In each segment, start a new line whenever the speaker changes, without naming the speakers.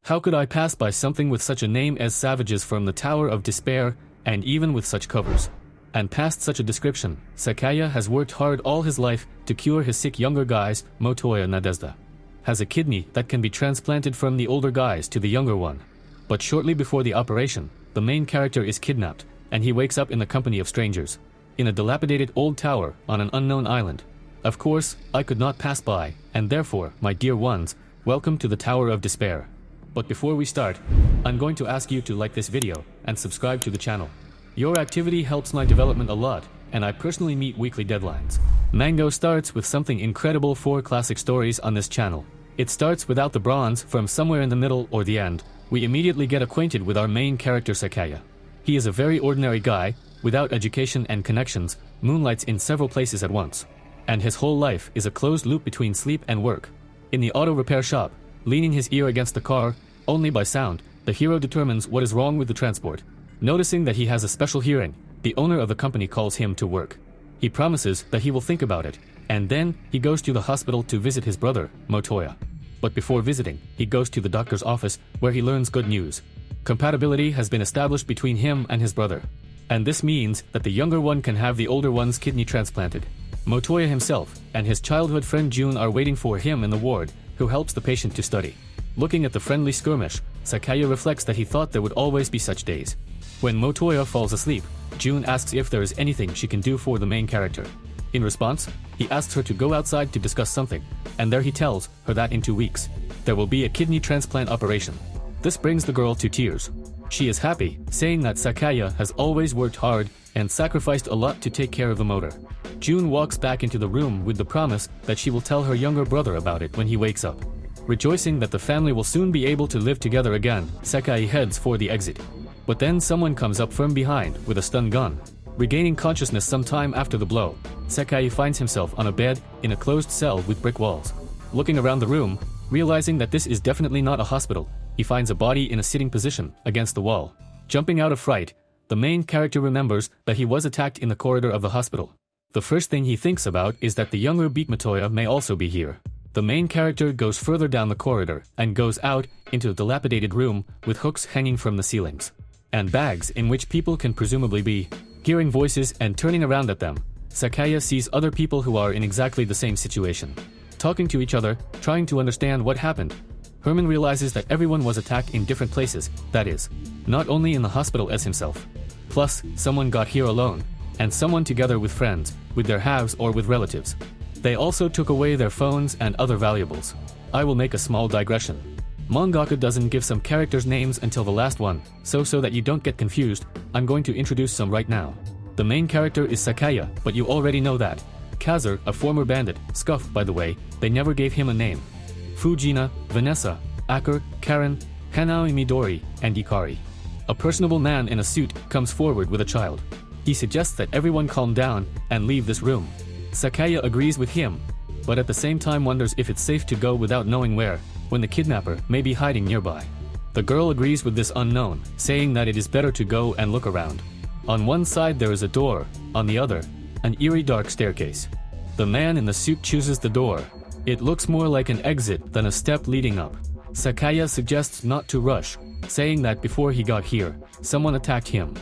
How could I pass by something with such a name as Savages from the Tower of Despair, and even with such covers? And past such a description, Sakae has worked hard all his life to cure his sick younger guys. Motoya Nadezda has a kidney that can be transplanted from the older guys to the younger one. But shortly before the operation, the main character is kidnapped, and he wakes up in the company of strangers, in a dilapidated old tower on an unknown island. Of course, I could not pass by, and therefore, my dear ones, welcome to the Tower of Despair. But before we start, I'm going to ask you to like this video and subscribe to the channel. Your activity helps my development a lot, and I personally meet weekly deadlines. Manga starts with something incredible: 4 classic stories on this channel. It starts without the bronze. From somewhere in the middle or the end, we immediately get acquainted with our main character Sakae. He is a very ordinary guy, without education and connections, moonlights in several places at once. And his whole life is a closed loop between sleep and work. In the auto repair shop, leaning his ear against the car, only by sound, the hero determines what is wrong with the transport. Noticing that he has a special hearing, the owner of the company calls him to work. He promises that he will think about it, and then he goes to the hospital to visit his brother, Motoya. But before visiting, he goes to the doctor's office where he learns good news. Compatibility has been established between him and his brother. And this means that the younger one can have the older one's kidney transplanted. Motoya himself and his childhood friend June are waiting for him in the ward, who helps the patient to study. Looking at the friendly skirmish, Sakae reflects that he thought there would always be such days. When Motoya falls asleep, June asks if there is anything she can do for the main character. In response, he asks her to go outside to discuss something, and there he tells her that in 2 weeks, there will be a kidney transplant operation. This brings the girl to tears. She is happy, saying that Sakae has always worked hard and sacrificed a lot to take care of the motor. June walks back into the room with the promise that she will tell her younger brother about it when he wakes up. Rejoicing that the family will soon be able to live together again, Sakae heads for the exit. But then someone comes up from behind with a stun gun. Regaining consciousness sometime after the blow, Sakae finds himself on a bed in a closed cell with brick walls. Looking around the room, realizing that this is definitely not a hospital, he finds a body in a sitting position against the wall. Jumping out of fright, the main character remembers that he was attacked in the corridor of the hospital. The first thing he thinks about is that the younger Beat Motoya may also be here. The main character goes further down the corridor and goes out into a dilapidated room with hooks hanging from the ceilings, and bags in which people can presumably be. Hearing voices and turning around at them, Sakae sees other people who are in exactly the same situation. Talking to each other, trying to understand what happened, Herman realizes that everyone was attacked in different places, that is, not only in the hospital as himself. Plus, someone got here alone, and someone together with friends, with their halves or with relatives. They also took away their phones and other valuables. I will make a small digression. Mangaka doesn't give some characters names until the last one, so that you don't get confused, I'm going to introduce some right now. The main character is Sakae, but you already know that. Kazur, a former bandit, Scuff by the way, they never gave him a name. Fujina, Vanessa, Aker, Karen, Hanaoi Midori, and Ikari. A personable man in a suit comes forward with a child. He suggests that everyone calm down and leave this room. Sakae agrees with him, but at the same time wonders if it's safe to go without knowing where, when the kidnapper may be hiding nearby. The girl agrees with this unknown, saying that it is better to go and look around. On one side there is a door, on the other, an eerie dark staircase. The man in the suit chooses the door. It looks more like an exit than a step leading up. Sakae suggests not to rush, saying that before he got here, someone attacked him.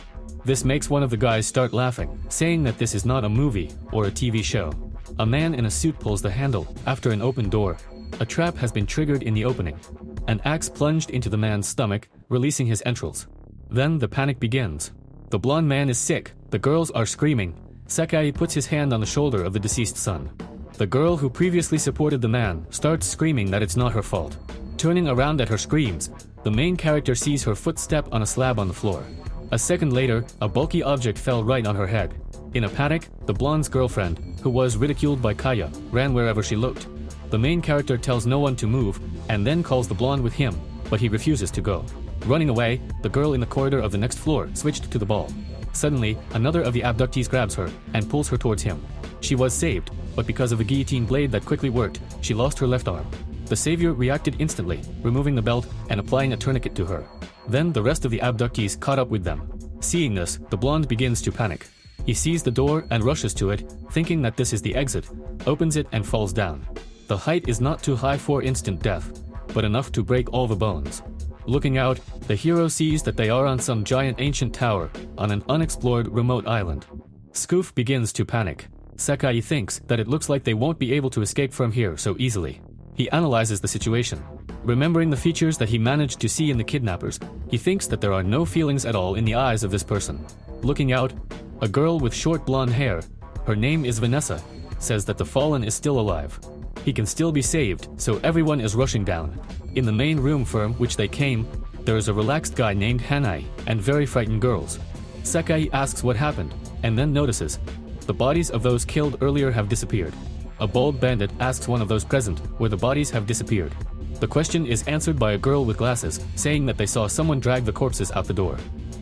This makes one of the guys start laughing, saying that this is not a movie or a TV show. A man in a suit pulls the handle after an open door. A trap has been triggered in the opening. An axe plunged into the man's stomach, releasing his entrails. Then the panic begins. The blonde man is sick, the girls are screaming. Sakae puts his hand on the shoulder of the deceased son. The girl who previously supported the man starts screaming that it's not her fault. Turning around at her screams, the main character sees her footstep on a slab on the floor. A second later, a bulky object fell right on her head. In a panic, the blonde's girlfriend, who was ridiculed by Kaya, ran wherever she looked. The main character tells no one to move, and then calls the blonde with him, but he refuses to go. Running away, the girl in the corridor of the next floor switched to the ball. Suddenly, another of the abductees grabs her and pulls her towards him. She was saved, but because of a guillotine blade that quickly worked, she lost her left arm. The savior reacted instantly, removing the belt and applying a tourniquet to her. Then the rest of the abductees caught up with them. Seeing this, the blonde begins to panic. He sees the door and rushes to it, thinking that this is the exit, opens it and falls down. The height is not too high for instant death, but enough to break all the bones. Looking out, the hero sees that they are on some giant ancient tower on an unexplored remote island. Scoof begins to panic. Sakae thinks that it looks like they won't be able to escape from here so easily. He analyzes the situation. Remembering the features that he managed to see in the kidnappers, he thinks that there are no feelings at all in the eyes of this person. Looking out, a girl with short blonde hair, her name is Vanessa, says that the fallen is still alive. He can still be saved, so everyone is rushing down. In the main room from which they came, there is a relaxed guy named Hanai and very frightened girls. Sakae asks what happened, and then notices the bodies of those killed earlier have disappeared. A bald bandit asks one of those present where the bodies have disappeared. The question is answered by a girl with glasses, saying that they saw someone drag the corpses out the door.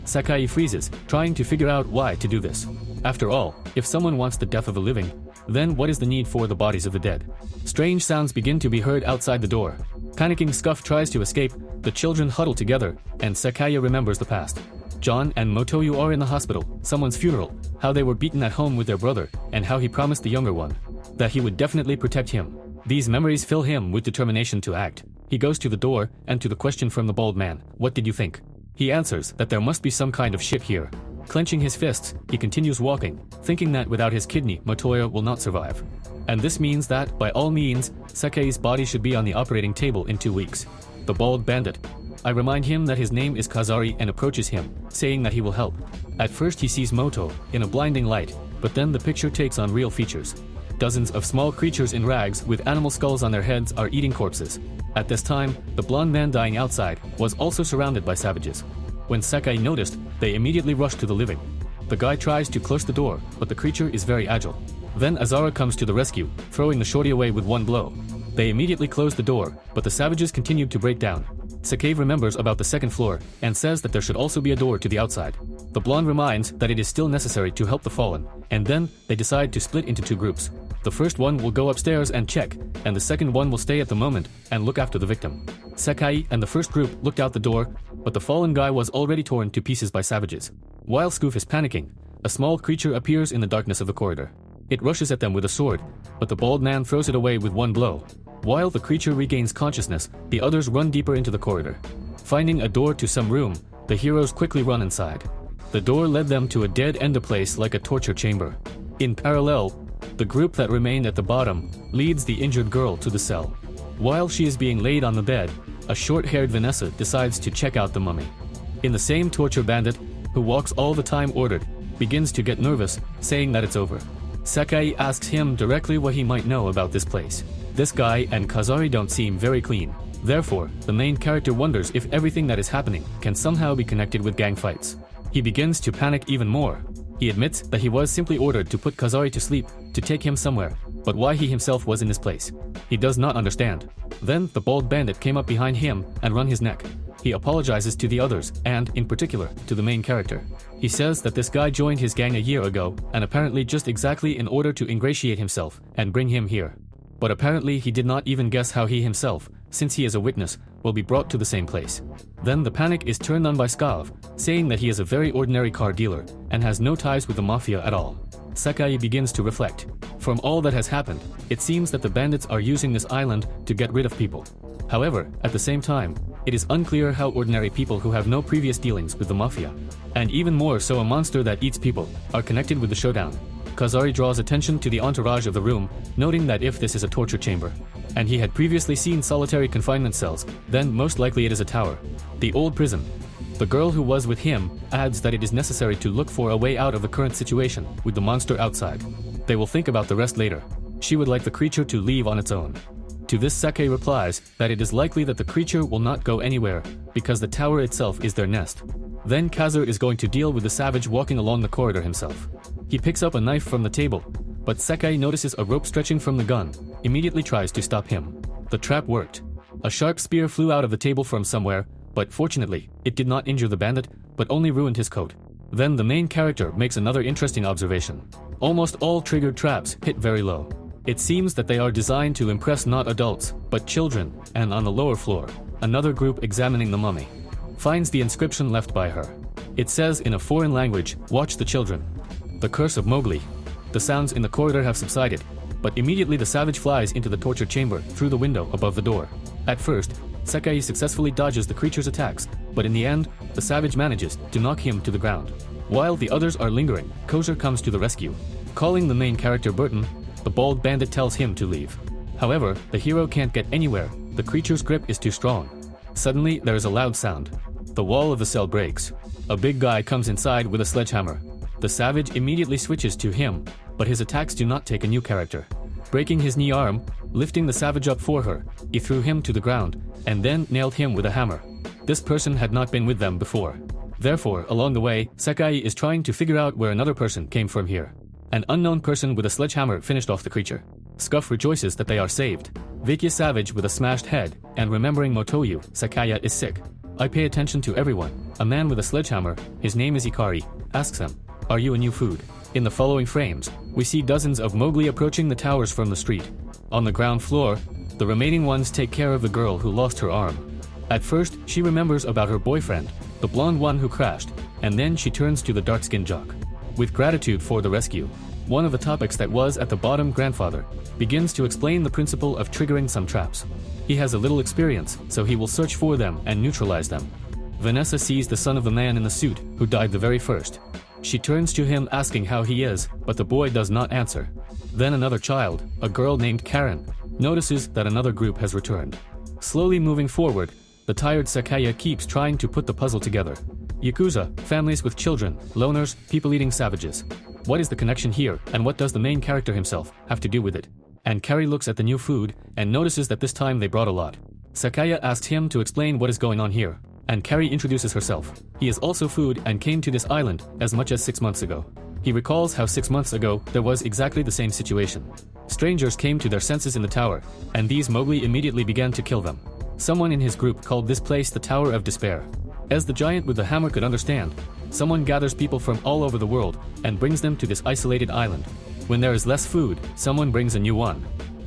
Sakae freezes, trying to figure out why to do this. After all, if someone wants the death of the living, then what is the need for the bodies of the dead? Strange sounds begin to be heard outside the door. Panicking Scuff tries to escape, the children huddle together, and Sakae remembers the past. John and Motoyu are in the hospital, someone's funeral, how they were beaten at home with their brother, and how he promised the younger one that he would definitely protect him. These memories fill him with determination to act. He goes to the door, and to the question from the bald man, "What did you think?" He answers that there must be some kind of shit here. Clenching his fists, he continues walking, thinking that without his kidney, Motoya will not survive. And this means that, by all means, Sakae's body should be on the operating table in 2 weeks. The bald bandit. I remind him that his name is Kazari and approaches him, saying that he will help. At first he sees Moto, in a blinding light, but then the picture takes on real features. Dozens of small creatures in rags with animal skulls on their heads are eating corpses. At this time, the blonde man dying outside was also surrounded by savages. When Sakae noticed, they immediately rushed to the living. The guy tries to close the door, but the creature is very agile. Then Azara comes to the rescue, throwing the shorty away with one blow. They immediately close the door, but the savages continued to break down. Sakae remembers about the second floor and says that there should also be a door to the outside. The blonde reminds that it is still necessary to help the fallen, and then they decide to split into 2 groups. The first one will go upstairs and check, and the second one will stay at the moment and look after the victim. Sakae and the first group looked out the door, but the fallen guy was already torn to pieces by savages. While Scoof is panicking, a small creature appears in the darkness of the corridor. It rushes at them with a sword, but the bald man throws it away with one blow. While the creature regains consciousness, the others run deeper into the corridor. Finding a door to some room, the heroes quickly run inside. The door led them to a dead-end place like a torture chamber. In parallel, the group that remained at the bottom leads the injured girl to the cell. While she is being laid on the bed, a short-haired Vanessa decides to check out the mummy. In the same torture bandit, who walks all the time ordered, begins to get nervous, saying that it's over. Sakae asks him directly what he might know about this place. This guy and Kazari don't seem very clean. Therefore, the main character wonders if everything that is happening can somehow be connected with gang fights. He begins to panic even more. He admits that he was simply ordered to put Kazari to sleep, to take him somewhere, but why he himself was in this place. He does not understand. Then the bald bandit came up behind him and wrung his neck. He apologizes to the others and, in particular, to the main character. He says that this guy joined his gang a year ago and apparently just exactly in order to ingratiate himself and bring him here. But apparently he did not even guess how he himself, since he is a witness, will be brought to the same place. Then the panic is turned on by Skav, saying that he is a very ordinary car dealer and has no ties with the mafia at all. Sakae begins to reflect. From all that has happened, it seems that the bandits are using this island to get rid of people. However, at the same time, it is unclear how ordinary people who have no previous dealings with the mafia, and even more so a monster that eats people, are connected with the showdown. Kazari draws attention to the entourage of the room, noting that if this is a torture chamber, and he had previously seen solitary confinement cells, then most likely it is a tower. The old prison. The girl who was with him adds that it is necessary to look for a way out of the current situation with the monster outside. They will think about the rest later. She would like the creature to leave on its own. To this Sakae replies that it is likely that the creature will not go anywhere because the tower itself is their nest. Then Kazur is going to deal with the savage walking along the corridor himself. He picks up a knife from the table, but Sakae notices a rope stretching from the gun, immediately tries to stop him. The trap worked. A sharp spear flew out of the table from somewhere, but fortunately, it did not injure the bandit, but only ruined his coat. Then the main character makes another interesting observation. Almost all triggered traps hit very low. It seems that they are designed to impress not adults, but children, and on the lower floor, another group examining the mummy finds the inscription left by her. It says in a foreign language, "Watch the children." The curse of Mowgli. The sounds in the corridor have subsided, but immediately the savage flies into the torture chamber through the window above the door. At first, Sakae successfully dodges the creature's attacks, but in the end, the savage manages to knock him to the ground. While the others are lingering, Kozer comes to the rescue. Calling the main character Burton, the bald bandit tells him to leave. However, the hero can't get anywhere. The creature's grip is too strong. Suddenly, there is a loud sound. The wall of the cell breaks. A big guy comes inside with a sledgehammer. The savage immediately switches to him, but his attacks do not take a new character. Breaking his knee arm, lifting the savage up for her, he threw him to the ground, and then nailed him with a hammer. This person had not been with them before. Therefore, along the way, Sakae is trying to figure out where another person came from here. An unknown person with a sledgehammer finished off the creature. Scuff rejoices that they are saved. Vicky savage with a smashed head, and remembering Motoyu, Sakae is sick. I pay attention to everyone. A man with a sledgehammer, his name is Ikari, asks him, "Are you a new food?" In the following frames, we see dozens of Mowgli approaching the towers from the street. On the ground floor, the remaining ones take care of the girl who lost her arm. At first, she remembers about her boyfriend, the blonde one who crashed, and then she turns to the dark-skinned jock. With gratitude for the rescue, one of the topics that was at the bottom, grandfather, begins to explain the principle of triggering some traps. He has a little experience, so he will search for them and neutralize them. Vanessa sees the son of the man in the suit who died the very first. She turns to him asking how he is, but the boy does not answer. Then another child, a girl named Karen, notices that another group has returned. Slowly moving forward, the tired Sakae keeps trying to put the puzzle together. Yakuza, families with children, loners, people-eating savages. What is the connection here, and what does the main character himself have to do with it? And Carrie looks at the new food and notices that this time they brought a lot. Sakae asks him to explain what is going on here, and Carrie introduces herself. He is also food and came to this island as much as 6 months ago. He recalls how 6 months ago there was exactly the same situation. Strangers came to their senses in the tower, and these Mowgli immediately began to kill them. Someone in his group called this place the Tower of Despair. As the giant with the hammer could understand, someone gathers people from all over the world and brings them to this isolated island. When there is less food, someone brings a new one.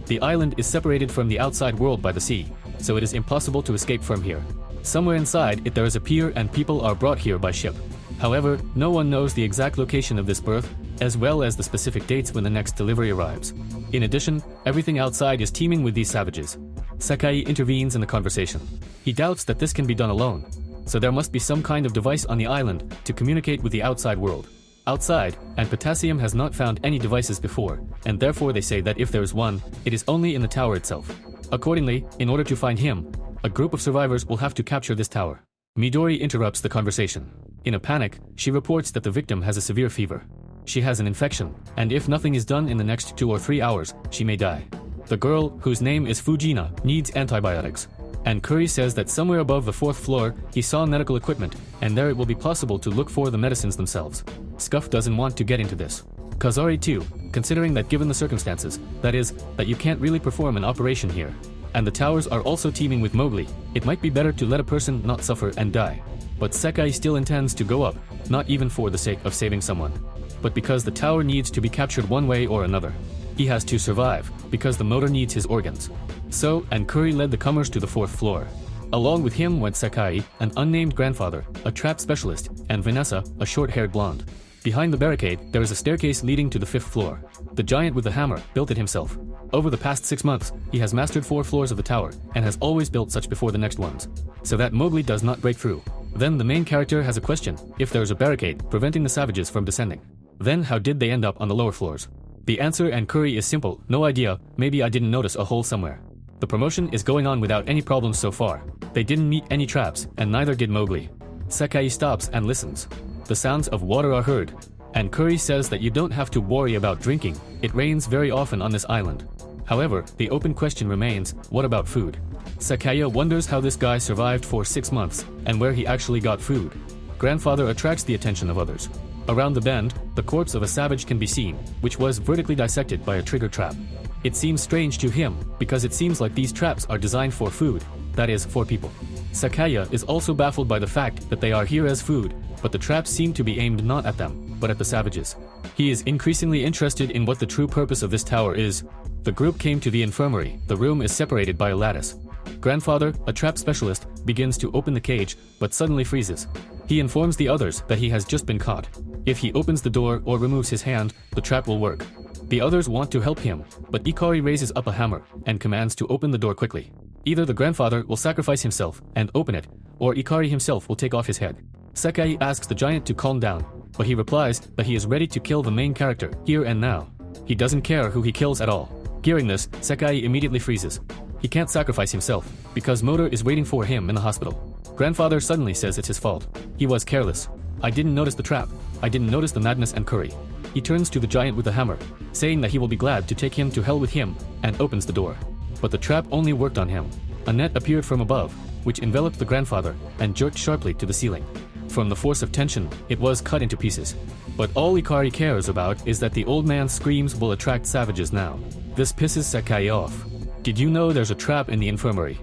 The island is separated from the outside world by the sea, so it is impossible to escape from here. Somewhere inside it there is a pier and people are brought here by ship. However, no one knows the exact location of this berth, as well as the specific dates when the next delivery arrives. In addition, everything outside is teeming with these savages. Sakae intervenes in the conversation. He doubts that this can be done alone, so there must be some kind of device on the island to communicate with the outside world. Outside, and Potassium has not found any devices before, and therefore they say that if there is one, it is only in the tower itself. Accordingly, in order to find him, a group of survivors will have to capture this tower. Midori interrupts the conversation. In a panic, she reports that the victim has a severe fever. She has an infection, and if nothing is done in the next 2 or 3 hours, she may die. The girl, whose name is Fujina, needs antibiotics. And Curry says that somewhere above the 4th floor, he saw medical equipment, and there it will be possible to look for the medicines themselves. Scuff doesn't want to get into this. Kazari too, considering that given the circumstances, that is, that you can't really perform an operation here. And the towers are also teeming with Mowgli, it might be better to let a person not suffer and die. But Sakae still intends to go up, not even for the sake of saving someone, but because the tower needs to be captured one way or another. He has to survive, because the motor needs his organs. So, and Curry led the comers to the 4th floor. Along with him went Sakae, an unnamed grandfather, a trap specialist, and Vanessa, a short-haired blonde. Behind the barricade, there is a staircase leading to the 5th floor. The giant with the hammer built it himself. Over the past 6 months, he has mastered 4 floors of the tower, and has always built such before the next ones, so that Mowgli does not break through. Then the main character has a question: if there is a barricade preventing the savages from descending, then how did they end up on the lower floors? The answer and Curry is simple: no idea, maybe I didn't notice a hole somewhere. The promotion is going on without any problems so far. They didn't meet any traps, and neither did Mowgli. Sakae stops and listens. The sounds of water are heard, and Curry says that you don't have to worry about drinking, it rains very often on this island. However, the open question remains, what about food? Sakae wonders how this guy survived for 6 months, and where he actually got food. Grandfather attracts the attention of others. Around the bend, the corpse of a savage can be seen, which was vertically dissected by a trigger trap. It seems strange to him, because it seems like these traps are designed for food, that is, for people. Sakae is also baffled by the fact that they are here as food, but the traps seem to be aimed not at them, but at the savages. He is increasingly interested in what the true purpose of this tower is. The group came to the infirmary. The room is separated by a lattice. Grandfather, a trap specialist, begins to open the cage, but suddenly freezes. He informs the others that he has just been caught. If he opens the door or removes his hand, the trap will work. The others want to help him, but Ikari raises up a hammer and commands to open the door quickly. Either the grandfather will sacrifice himself and open it, or Ikari himself will take off his head. Sakae asks the giant to calm down, but he replies that he is ready to kill the main character here and now. He doesn't care who he kills at all. Hearing this, Sakae immediately freezes. He can't sacrifice himself because Motor is waiting for him in the hospital. Grandfather suddenly says it's his fault. He was careless. I didn't notice the trap. I didn't notice the madness and curry. He turns to the giant with a hammer, saying that he will be glad to take him to hell with him, and opens the door. But the trap only worked on him. A net appeared from above, which enveloped the grandfather and jerked sharply to the ceiling. From the force of tension, it was cut into pieces. But all Ikari cares about is that the old man's screams will attract savages now. This pisses Sakae off. Did you know there's a trap in the infirmary?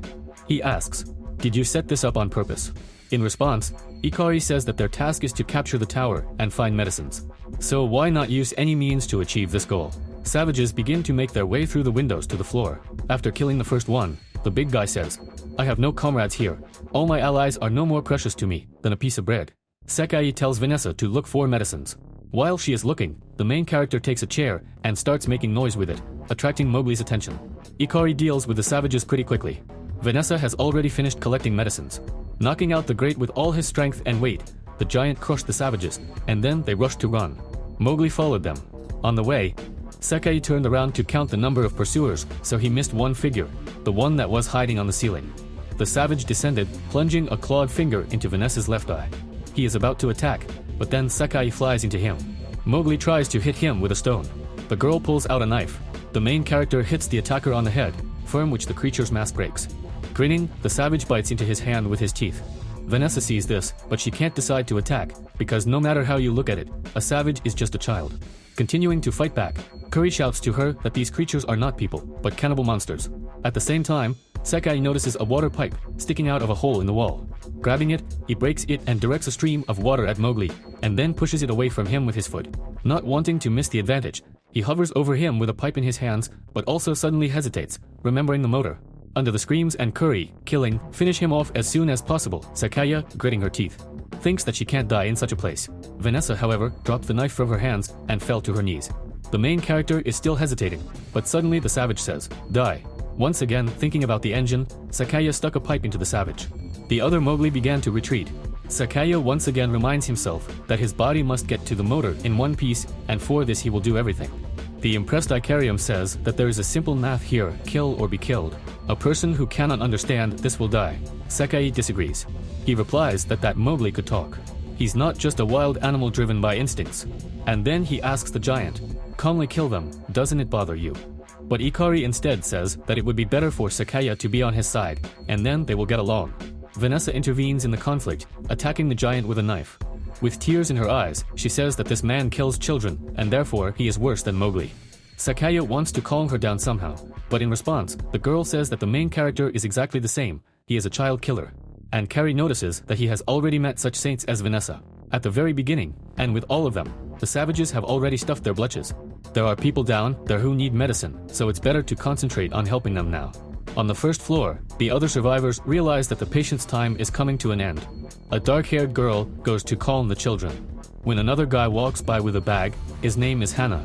He asks. Did you set this up on purpose? In response, Ikari says that their task is to capture the tower and find medicines. So why not use any means to achieve this goal? Savages begin to make their way through the windows to the floor. After killing the first one, the big guy says, I have no comrades here. All my allies are no more precious to me than a piece of bread. Sakae tells Vanessa to look for medicines. While she is looking, the main character takes a chair and starts making noise with it, attracting Mowgli's attention. Ikari deals with the savages pretty quickly. Vanessa has already finished collecting medicines. Knocking out the great with all his strength and weight, the giant crushed the savages, and then they rushed to run. Mowgli followed them. On the way, Sakae turned around to count the number of pursuers, so he missed one figure, the one that was hiding on the ceiling. The savage descended, plunging a clawed finger into Vanessa's left eye. He is about to attack, but then Sakae flies into him. Mowgli tries to hit him with a stone. The girl pulls out a knife. The main character hits the attacker on the head, from which the creature's mask breaks. Grinning, the savage bites into his hand with his teeth. Vanessa sees this, but she can't decide to attack, because no matter how you look at it, a savage is just a child. Continuing to fight back, Curry shouts to her that these creatures are not people, but cannibal monsters. At the same time, Sakae notices a water pipe sticking out of a hole in the wall. Grabbing it, he breaks it and directs a stream of water at Mowgli, and then pushes it away from him with his foot. Not wanting to miss the advantage, he hovers over him with a pipe in his hands, but also suddenly hesitates, remembering the motor. Under the screams and Curry, killing, finish him off as soon as possible. Sakae, gritting her teeth, thinks that she can't die in such a place. Vanessa, however, dropped the knife from her hands and fell to her knees. The main character is still hesitating, but suddenly the savage says, die. Once again, thinking about the engine, Sakae stuck a pipe into the savage. The other Mowgli began to retreat. Sakae once again reminds himself that his body must get to the motor in one piece, and for this he will do everything. The impressed Icarium says that there is a simple math here, kill or be killed. A person who cannot understand this will die. Sakae disagrees. He replies that Mowgli could talk. He's not just a wild animal driven by instincts. And then he asks the giant, calmly kill them, doesn't it bother you? But Ikari instead says that it would be better for Sakae to be on his side, and then they will get along. Vanessa intervenes in the conflict, attacking the giant with a knife. With tears in her eyes, she says that this man kills children, and therefore he is worse than Mowgli. Sakae wants to calm her down somehow, but in response, the girl says that the main character is exactly the same. He is a child killer. And Carrie notices that he has already met such saints as Vanessa. At the very beginning, and with all of them, the savages have already stuffed their bletches. There are people down there who need medicine, so it's better to concentrate on helping them now. On the first floor, the other survivors realize that the patient's time is coming to an end. A dark-haired girl goes to calm the children. When another guy walks by with a bag, his name is Hannah.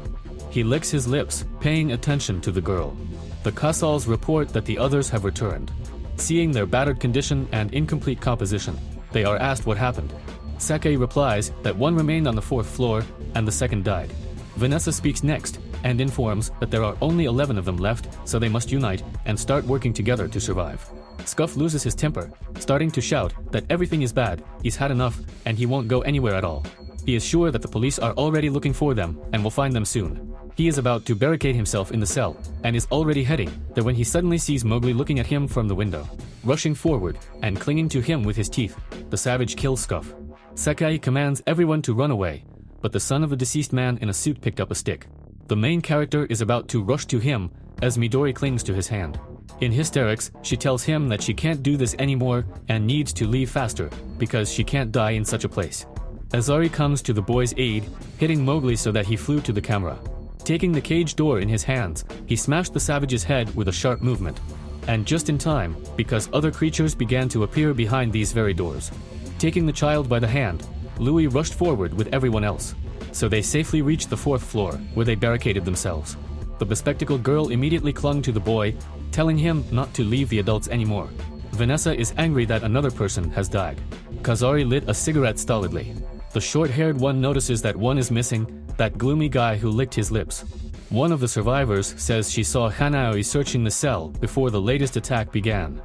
He licks his lips, paying attention to the girl. The Kasals report that the others have returned. Seeing their battered condition and incomplete composition, they are asked what happened. Sakae replies that one remained on the fourth floor and the second died. Vanessa speaks next and informs that there are only 11 of them left, so they must unite and start working together to survive. Scuff loses his temper, starting to shout that everything is bad, he's had enough, and he won't go anywhere at all. He is sure that the police are already looking for them and will find them soon. He is about to barricade himself in the cell and is already heading there when he suddenly sees Mowgli looking at him from the window. Rushing forward and clinging to him with his teeth, the savage kills Scuff. Sakae commands everyone to run away, but the son of the deceased man in a suit picked up a stick. The main character is about to rush to him as Midori clings to his hand. In hysterics, she tells him that she can't do this anymore and needs to leave faster because she can't die in such a place. Azari comes to the boy's aid, hitting Mowgli so that he flew to the camera. Taking the cage door in his hands, he smashed the savage's head with a sharp movement. And just in time, because other creatures began to appear behind these very doors. Taking the child by the hand, Louis rushed forward with everyone else. So they safely reached the fourth floor, where they barricaded themselves. The bespectacled girl immediately clung to the boy, telling him not to leave the adults anymore. Vanessa is angry that another person has died. Kazari lit a cigarette stolidly. The short-haired one notices that one is missing, that gloomy guy who licked his lips. One of the survivors says she saw Hanaoi searching the cell before the latest attack began.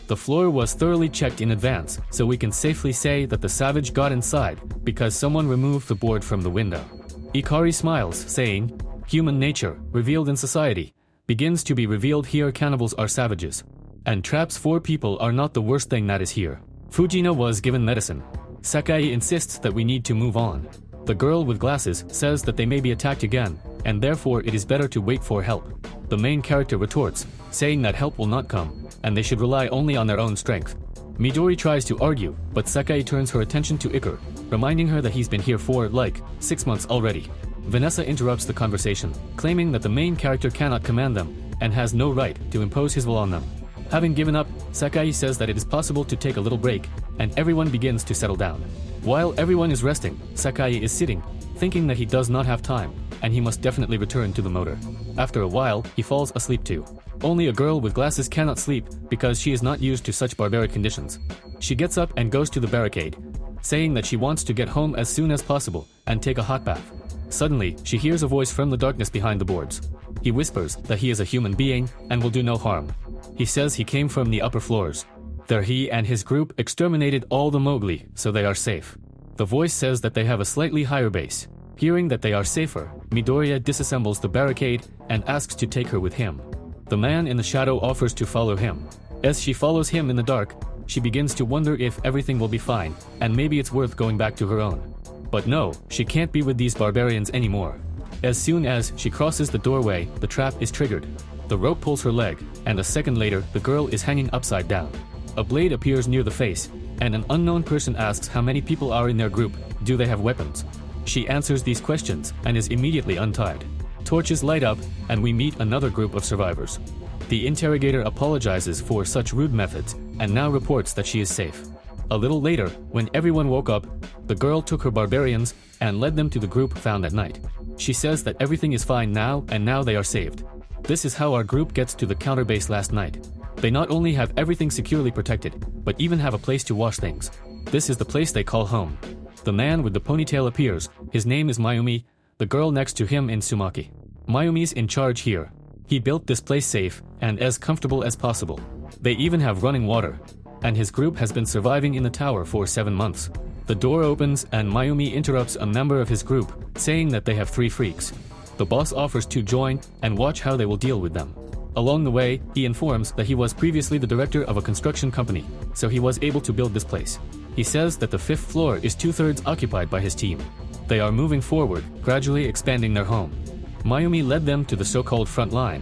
The floor was thoroughly checked in advance, so we can safely say that the savage got inside because someone removed the board from the window. Ikari smiles, saying, "Human nature, revealed in society, begins to be revealed here. Cannibals are savages. And traps for people are not the worst thing that is here." Fujino was given medicine. Sakae insists that we need to move on. The girl with glasses says that they may be attacked again, and therefore it is better to wait for help. The main character retorts, saying that help will not come, and they should rely only on their own strength. Midori tries to argue, but Sakae turns her attention to Iker, reminding her that he's been here for, 6 months already. Vanessa interrupts the conversation, claiming that the main character cannot command them, and has no right to impose his will on them. Having given up, Sakae says that it is possible to take a little break, and everyone begins to settle down. While everyone is resting, Sakae is sitting, thinking that he does not have time, and he must definitely return to the motor. After a while, he falls asleep too. Only a girl with glasses cannot sleep because she is not used to such barbaric conditions. She gets up and goes to the barricade, saying that she wants to get home as soon as possible and take a hot bath. Suddenly, she hears a voice from the darkness behind the boards. He whispers that he is a human being and will do no harm. He says he came from the upper floors. There he and his group exterminated all the Mowgli, so they are safe. The voice says that they have a slightly higher base. Hearing that they are safer, Midoriya disassembles the barricade and asks to take her with him. The man in the shadow offers to follow him. As she follows him in the dark, she begins to wonder if everything will be fine, and maybe it's worth going back to her own. But no, she can't be with these barbarians anymore. As soon as she crosses the doorway, the trap is triggered. The rope pulls her leg, and a second later, the girl is hanging upside down. A blade appears near the face, and an unknown person asks how many people are in their group. Do they have weapons? She answers these questions and is immediately untied. Torches light up, and we meet another group of survivors. The interrogator apologizes for such rude methods and now reports that she is safe. A little later, when everyone woke up, the girl took her barbarians and led them to the group found at night. She says that everything is fine now and now they are saved. This is how our group gets to the counter base last night. They not only have everything securely protected, but even have a place to wash things. This is the place they call home. The man with the ponytail appears. His name is Mayumi, the girl next to him in Sumaki. Mayumi's in charge here. He built this place safe and as comfortable as possible. They even have running water. And his group has been surviving in the tower for 7 months. The door opens and Mayumi interrupts a member of his group, saying that they have 3 freaks. The boss offers to join and watch how they will deal with them. Along the way, he informs that he was previously the director of a construction company, so he was able to build this place. He says that the 5th floor is 2/3 occupied by his team. They are moving forward, gradually expanding their home. Mayumi led them to the so-called front line.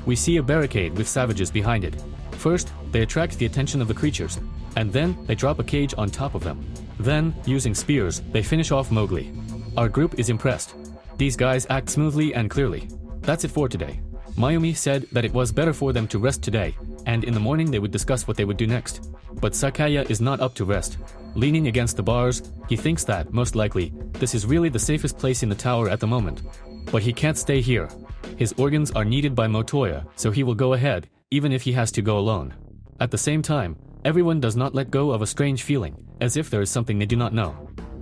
We see a barricade with savages behind it. First, they attract the attention of the creatures, and then they drop a cage on top of them. Then, using spears, they finish off Mowgli. Our group is impressed. These guys act smoothly and clearly. That's it for today. Mayumi said that it was better for them to rest today, and in the morning they would discuss what they would do next. But Sakae is not up to rest. Leaning against the bars, he thinks that, most likely, this is really the safest place in the tower at the moment. But he can't stay here. His organs are needed by Motoya, so he will go ahead, even if he has to go alone. At the same time, everyone does not let go of a strange feeling, as if there is something they do not know.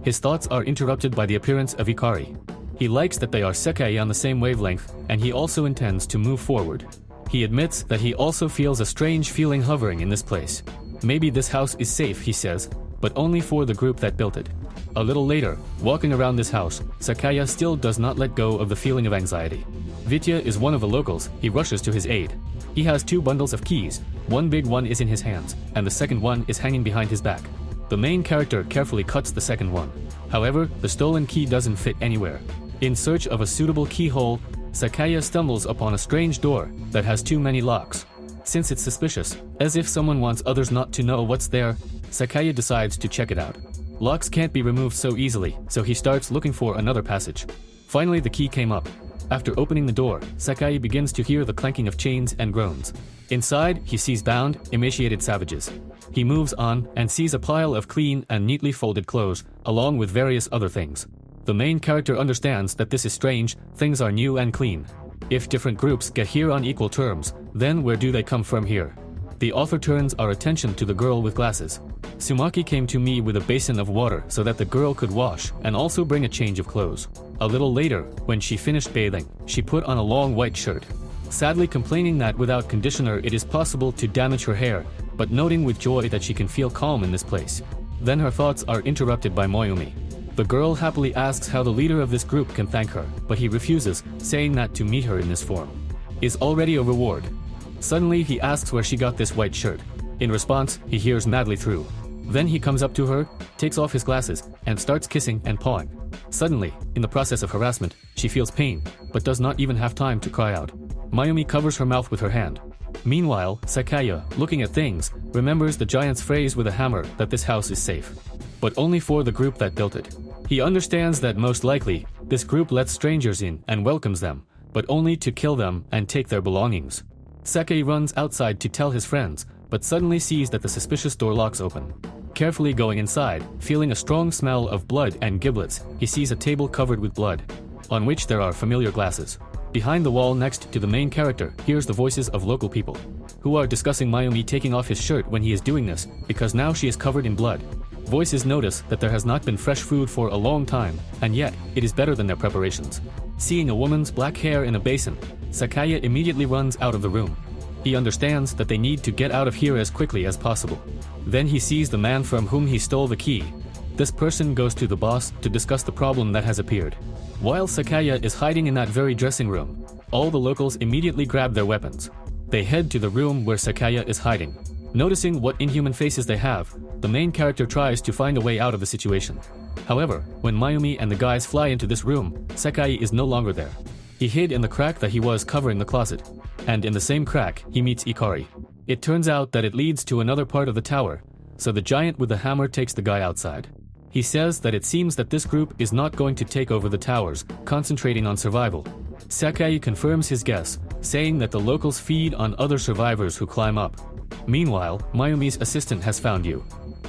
His thoughts are interrupted by the appearance of Ikari. He likes that they are Sakae on the same wavelength, and he also intends to move forward. He admits that he also feels a strange feeling hovering in this place. Maybe this house is safe, he says, but only for the group that built it. A little later, walking around this house, Sakae still does not let go of the feeling of anxiety. Vitya is one of the locals. He rushes to his aid. He has 2 bundles of keys. One big one is in his hands, and the second one is hanging behind his back. The main character carefully cuts the second one. However, the stolen key doesn't fit anywhere. In search of a suitable keyhole, Sakae stumbles upon a strange door that has too many locks. Since it's suspicious, as if someone wants others not to know what's there, Sakae decides to check it out. Locks can't be removed so easily, so he starts looking for another passage. Finally, the key came up. After opening the door, Sakae begins to hear the clanking of chains and groans. Inside, he sees bound, emaciated savages. He moves on and sees a pile of clean and neatly folded clothes, along with various other things. The main character understands that this is strange, things are new and clean. If different groups get here on equal terms, then where do they come from here? The author turns our attention to the girl with glasses. Sumaki came to me with a basin of water so that the girl could wash and also bring a change of clothes. A little later, when she finished bathing, she put on a long white shirt, sadly complaining that without conditioner it is possible to damage her hair, but noting with joy that she can feel calm in this place. Then her thoughts are interrupted by Mayumi. The girl happily asks how the leader of this group can thank her, but he refuses, saying that to meet her in this form is already a reward. Suddenly he asks where she got this white shirt. In response, he hears madly through. Then he comes up to her, takes off his glasses, and starts kissing and pawing. Suddenly, in the process of harassment, she feels pain, but does not even have time to cry out. Mayumi covers her mouth with her hand. Meanwhile, Sakae, looking at things, remembers the giant's phrase with a hammer that this house is safe, but only for the group that built it. He understands that most likely, this group lets strangers in and welcomes them, but only to kill them and take their belongings. Sakae runs outside to tell his friends, but suddenly sees that the suspicious door locks open. Carefully going inside, feeling a strong smell of blood and giblets, he sees a table covered with blood, on which there are familiar glasses. Behind the wall next to the main character hears the voices of local people, who are discussing Mayumi taking off his shirt when he is doing this, because now she is covered in blood. Voices notice that there has not been fresh food for a long time, and yet, it is better than their preparations. Seeing a woman's black hair in a basin, Sakae immediately runs out of the room. He understands that they need to get out of here as quickly as possible. Then he sees the man from whom he stole the key. This person goes to the boss to discuss the problem that has appeared. While Sakae is hiding in that very dressing room, all the locals immediately grab their weapons. They head to the room where Sakae is hiding. Noticing what inhuman faces they have, the main character tries to find a way out of the situation. However, when Mayumi and the guys fly into this room, Sakae is no longer there. He hid in the crack that he was covering the closet, and in the same crack, he meets Ikari. It turns out that it leads to another part of the tower, so the giant with the hammer takes the guy outside. He says that it seems that this group is not going to take over the towers, concentrating on survival. Sakae confirms his guess, saying that the locals feed on other survivors who climb up. Meanwhile, Mayumi's assistant has found you.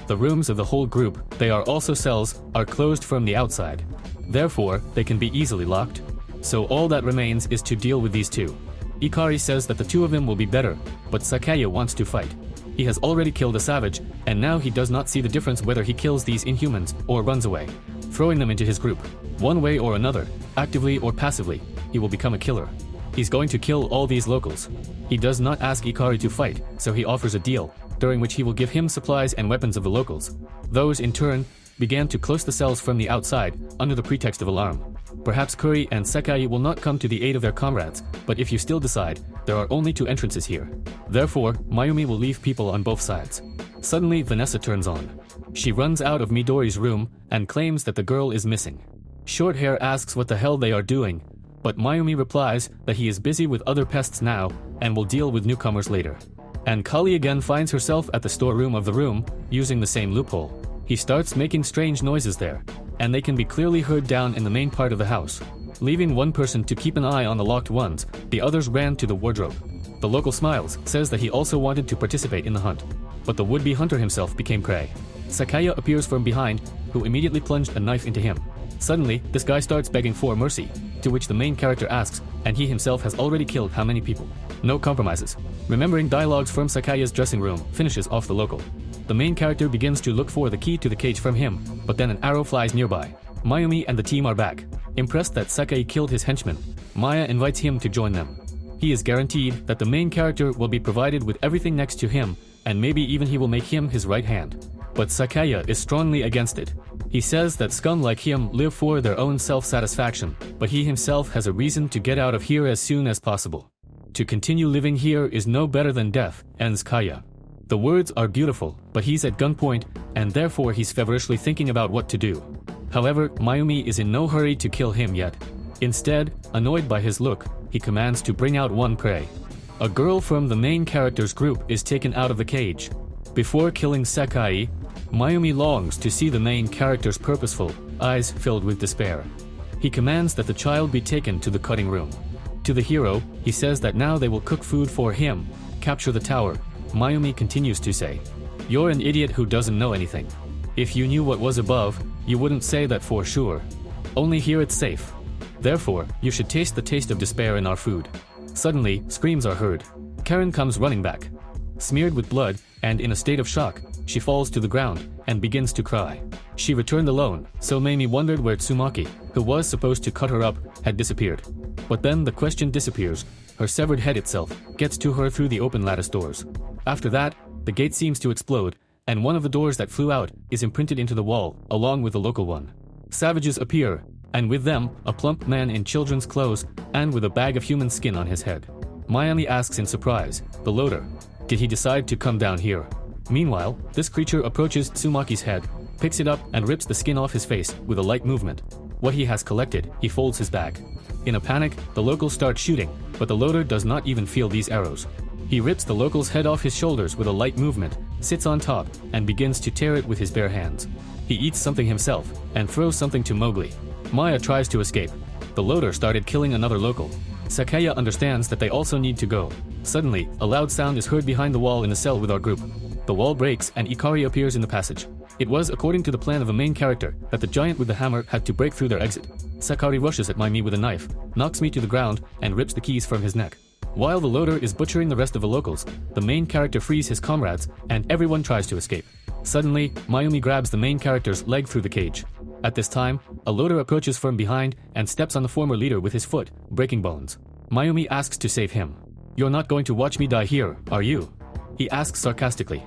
The rooms of the whole group, they are also cells, are closed from the outside. Therefore, they can be easily locked. So all that remains is to deal with these two. Ikari says that the two of them will be better, but Sakae wants to fight. He has already killed a savage, and now he does not see the difference whether he kills these inhumans or runs away, throwing them into his group. One way or another, actively or passively, he will become a killer. He's going to kill all these locals. He does not ask Ikari to fight, so he offers a deal, during which he will give him supplies and weapons of the locals. Those, in turn, began to close the cells from the outside, under the pretext of alarm. Perhaps Kuri and Sakae will not come to the aid of their comrades, but if you still decide, there are only two entrances here. Therefore, Mayumi will leave people on both sides. Suddenly, Vanessa turns on. She runs out of Midori's room and claims that the girl is missing. Shorthair asks what the hell they are doing, but Mayumi replies that he is busy with other pests now and will deal with newcomers later. And Kali again finds herself at the storeroom of the room, using the same loophole. He starts making strange noises there, and they can be clearly heard down in the main part of the house. Leaving one person to keep an eye on the locked ones, the others ran to the wardrobe. The local smiles, says that he also wanted to participate in the hunt, but the would-be hunter himself became prey. Sakae appears from behind, who immediately plunged a knife into him. Suddenly, this guy starts begging for mercy, to which the main character asks, and he himself has already killed how many people. No compromises. Remembering dialogues from Sakae's dressing room, finishes off the local. The main character begins to look for the key to the cage from him, but then an arrow flies nearby. Mayumi and the team are back. Impressed that Sakae killed his henchman, Maya invites him to join them. He is guaranteed that the main character will be provided with everything next to him, and maybe even he will make him his right hand. But Sakae is strongly against it. He says that scum like him live for their own self-satisfaction, but he himself has a reason to get out of here as soon as possible. To continue living here is no better than death, ends Kaya. The words are beautiful, but he's at gunpoint, and therefore he's feverishly thinking about what to do. However, Mayumi is in no hurry to kill him yet. Instead, annoyed by his look, he commands to bring out one prey. A girl from the main character's group is taken out of the cage. Before killing Sakae, Mayumi longs to see the main character's purposeful eyes filled with despair. He commands that the child be taken to the cutting room. To the hero, he says that now they will cook food for him, capture the tower. Mayumi continues to say, "You're an idiot who doesn't know anything. If you knew what was above, you wouldn't say that for sure. Only here it's safe." Therefore, you should taste the taste of despair in our food. Suddenly, screams are heard. Karen comes running back. Smeared with blood and in a state of shock, she falls to the ground and begins to cry. She returned alone, so Mamie wondered where Tsumaki, who was supposed to cut her up, had disappeared. But then the question disappears. Her severed head itself gets to her through the open lattice doors. After that, the gate seems to explode, and one of the doors that flew out is imprinted into the wall, along with the local one. Savages appear, and with them, a plump man in children's clothes and with a bag of human skin on his head. Mayami asks in surprise, the loader, did he decide to come down here? Meanwhile, this creature approaches Tsumaki's head, picks it up and rips the skin off his face with a light movement. What he has collected, he folds his bag. In a panic, the locals start shooting, but the loader does not even feel these arrows. He rips the local's head off his shoulders with a light movement, sits on top, and begins to tear it with his bare hands. He eats something himself, and throws something to Mowgli. Maya tries to escape. The loader started killing another local. Sakae understands that they also need to go. Suddenly, a loud sound is heard behind the wall in a cell with our group. The wall breaks and Ikari appears in the passage. It was according to the plan of the main character that the giant with the hammer had to break through their exit. Sakari rushes at me with a knife, knocks me to the ground, and rips the keys from his neck. While the loader is butchering the rest of the locals, the main character frees his comrades, and everyone tries to escape. Suddenly, Mayumi grabs the main character's leg through the cage. At this time, a loader approaches from behind and steps on the former leader with his foot, breaking bones. Mayumi asks to save him. You're not going to watch me die here, are you? He asks sarcastically.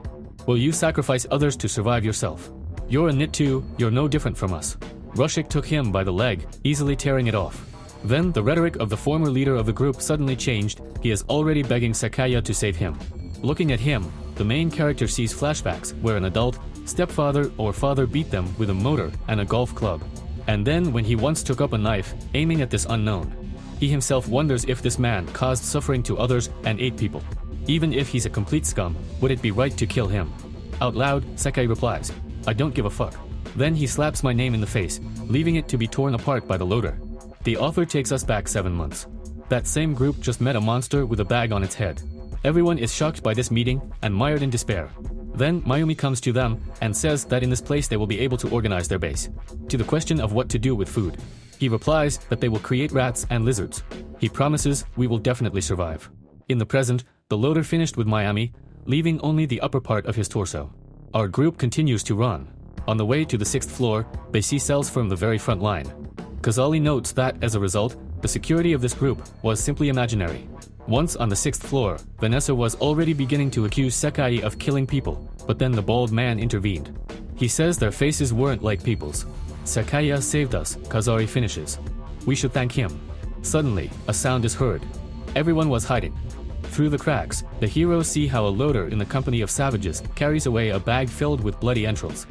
Will you sacrifice others to survive yourself? You're a nit too, you're no different from us. Rushik took him by the leg, easily tearing it off. Then the rhetoric of the former leader of the group suddenly changed. He is already begging Sakae to save him. Looking at him, the main character sees flashbacks where an adult, stepfather or father beat them with a motor and a golf club. And then when he once took up a knife, aiming at this unknown. He himself wonders if this man caused suffering to others and ate people. Even if he's a complete scum, would it be right to kill him? Out loud, Sakae replies, I don't give a fuck. Then he slaps my name in the face, leaving it to be torn apart by the loader. The author takes us back 7 months. That same group just met a monster with a bag on its head. Everyone is shocked by this meeting and mired in despair. Then Mayumi comes to them and says that in this place they will be able to organize their base. To the question of what to do with food, he replies that they will create rats and lizards. He promises we will definitely survive. In the present, the loader finished with Mayami, leaving only the upper part of his torso. Our group continues to run. On the way to the 6th floor, they see cells from the very front line. Kazali notes that, as a result, the security of this group was simply imaginary. Once on the 6th floor, Vanessa was already beginning to accuse Sakae of killing people, but then the bald man intervened. He says their faces weren't like people's. Sakae saved us, Kazari finishes. We should thank him. Suddenly, a sound is heard. Everyone was hiding. Through the cracks, the heroes see how a loader in the company of savages carries away a bag filled with bloody entrails.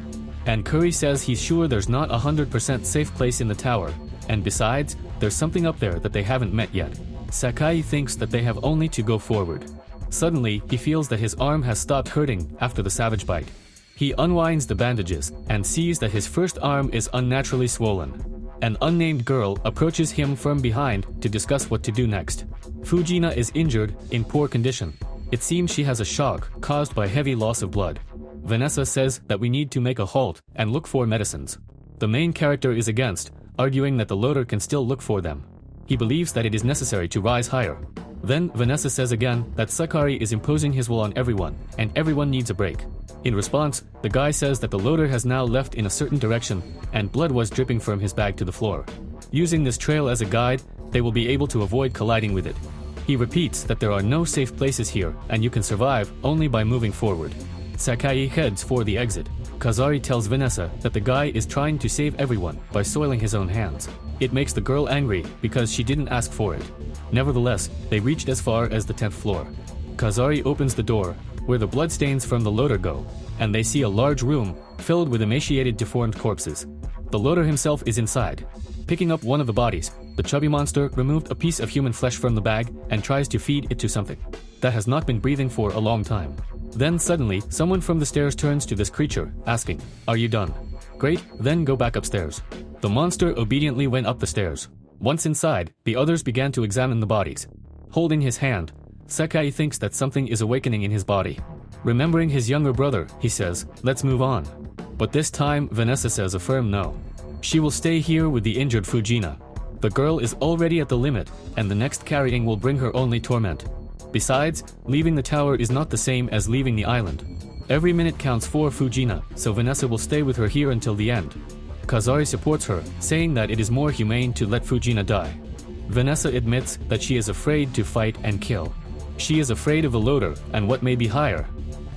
And Curry says he's sure there's not 100% safe place in the tower, and besides, there's something up there that they haven't met yet. Sakae thinks that they have only to go forward. Suddenly, he feels that his arm has stopped hurting after the savage bite. He unwinds the bandages and sees that his first arm is unnaturally swollen. An unnamed girl approaches him from behind to discuss what to do next. Fujina is injured, in poor condition. It seems she has a shock caused by heavy loss of blood. Vanessa says that we need to make a halt and look for medicines. The main character is against, arguing that the loader can still look for them. He believes that it is necessary to rise higher. Then Vanessa says again that Sakari is imposing his will on everyone, and everyone needs a break. In response, the guy says that the loader has now left in a certain direction, and blood was dripping from his bag to the floor. Using this trail as a guide, they will be able to avoid colliding with it. He repeats that there are no safe places here, and you can survive only by moving forward. Sakae heads for the exit. Kazari tells Vanessa that the guy is trying to save everyone by soiling his own hands. It makes the girl angry because she didn't ask for it. Nevertheless, they reached as far as the 10th floor. Kazari opens the door, where the bloodstains from the loader go, and they see a large room filled with emaciated, deformed corpses. The loader himself is inside. Picking up one of the bodies, the chubby monster removed a piece of human flesh from the bag and tries to feed it to something that has not been breathing for a long time. Then suddenly, someone from the stairs turns to this creature, asking, "Are you done?" "Great, then go back upstairs." The monster obediently went up the stairs. Once inside, the others began to examine the bodies. Holding his hand, Sakae thinks that something is awakening in his body. Remembering his younger brother, he says, "Let's move on." But this time, Vanessa says a firm no. She will stay here with the injured Fujina. The girl is already at the limit, and the next carrying will bring her only torment. Besides, leaving the tower is not the same as leaving the island. Every minute counts for Fujina, so Vanessa will stay with her here until the end. Kazari supports her, saying that it is more humane to let Fujina die. Vanessa admits that she is afraid to fight and kill. She is afraid of the loader and what may be higher.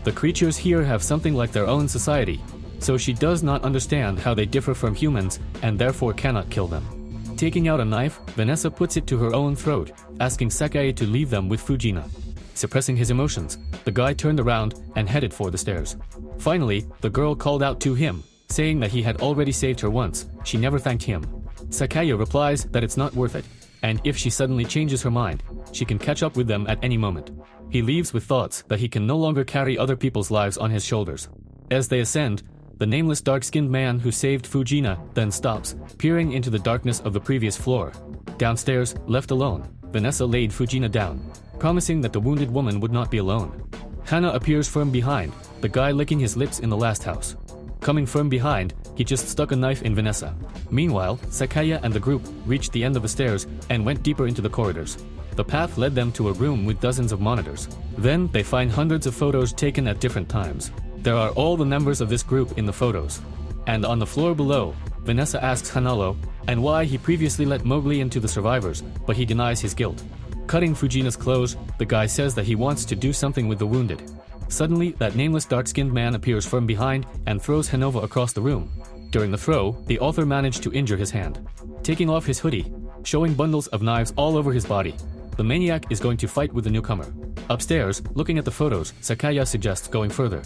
The creatures here have something like their own society, so she does not understand how they differ from humans and therefore cannot kill them. Taking out a knife, Vanessa puts it to her own throat, asking Sakae to leave them with Fujina. Suppressing his emotions, the guy turned around and headed for the stairs. Finally, the girl called out to him, saying that he had already saved her once. She never thanked him. Sakae replies that it's not worth it, and if she suddenly changes her mind, she can catch up with them at any moment. He leaves with thoughts that he can no longer carry other people's lives on his shoulders. As they ascend, the nameless dark-skinned man who saved Fujina then stops, peering into the darkness of the previous floor. Downstairs, left alone, Vanessa laid Fujina down, promising that the wounded woman would not be alone. Hana appears from behind, the guy licking his lips in the last house. Coming from behind, he just stuck a knife in Vanessa. Meanwhile, Sakae and the group reached the end of the stairs and went deeper into the corridors. The path led them to a room with dozens of monitors. Then, they find hundreds of photos taken at different times. There are all the members of this group in the photos. And on the floor below, Vanessa asks Hanalo and why he previously let Mowgli into the survivors, but he denies his guilt. Cutting Fujina's clothes, the guy says that he wants to do something with the wounded. Suddenly, that nameless dark-skinned man appears from behind and throws Hanova across the room. During the throw, the author managed to injure his hand. Taking off his hoodie, showing bundles of knives all over his body, the maniac is going to fight with the newcomer. Upstairs, looking at the photos, Sakae suggests going further.